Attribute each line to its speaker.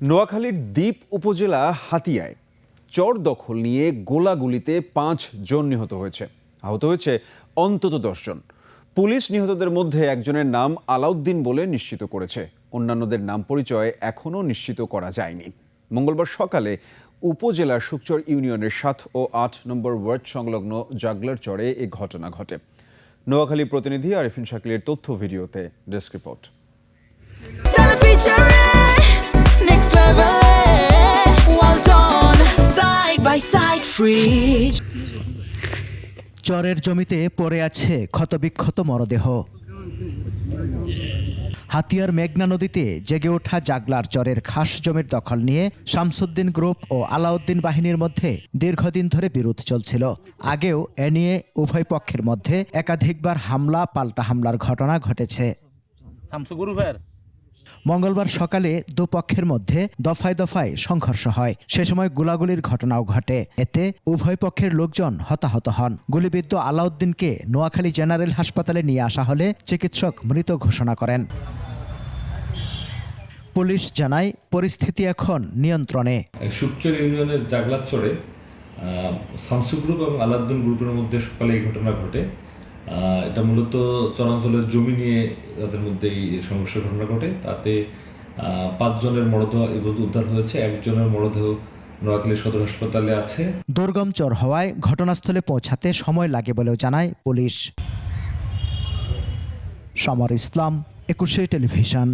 Speaker 1: নোয়াখালীর দ্বীপ উপজেলা হাতিয়ায় চর দখল নিয়ে গোলাগুলিতে 5 জন নিহত হয়েছে। আহত হয়েছে অন্তত 10 জন। পুলিশ নিহতদের মধ্যে একজনের নাম আলাউদ্দিন বলে নিশ্চিত করেছে। অন্যান্যদের নাম পরিচয় এখনও নিশ্চিত করা যায়নি। মঙ্গলবার সকালে উপজেলার শুকচর ইউনিয়নের 7 ও 8 নম্বর ওয়ার্ড সংলগ্ন জাগলার চরে এ ঘটনা ঘটে। নোয়াখালী প্রতিনিধি আরিফিন শাকিলের তথ্য ভিডিওতে ডেস্ক রিপোর্ট।
Speaker 2: চরের জমিতে পড়ে আছে ক্ষতবিক্ষত মরদেহ। হাতিয়ার মেঘনা নদীতে জেগে ওঠা জাগলার চরের খাস জমির দখল নিয়ে শামসুদ্দিন গ্রুপ ও আলাউদ্দিন বাহিনীর মধ্যে দীর্ঘদিন ধরে বিরোধ চলছিল। আগেও এ নিয়ে উভয় পক্ষের মধ্যে একাধিকবার হামলা পাল্টা হামলার ঘটনা ঘটেছে। মঙ্গলবার সকালে দুপক্ষের মধ্যে দফায় দফায় সংঘর্ষ হয়। সে সময় গোলাগুলির ঘটনাও ঘটে। এতে উভয় পক্ষের লোকজন হতাহত হন। গুলিবিদ্ধ আলাউদ্দিনকে নোয়াখালী জেনারেল হাসপাতালে নিয়ে আসা হলে চিকিৎসক মৃত ঘোষণা করেন। পুলিশ জানায় পরিস্থিতি এখন নিয়ন্ত্রণে।
Speaker 3: শুকচর ইউনিয়নের জাগলার চরে শামসু গ্রুপ এবং আলাউদ্দিন গ্রুপের মধ্যে সকালে এই ঘটনা ঘটে। এটা মূলত চরাঞ্চলের জমি নিয়ে তাদের মধ্যে এই সংঘর্ষের ঘটনা ঘটে। তাতে 5 জনের মরদেহ উদ্ধার হয়েছে। একজনের মরদেহ নোয়াখালী সদর হাসপাতালে আছে।
Speaker 2: দুর্গম চর হওয়ায় ঘটনাস্থলে পৌঁছাতে সময় লাগে বলেও জানায় পুলিশ। সমর ইসলাম, 21 টেলিভিশন।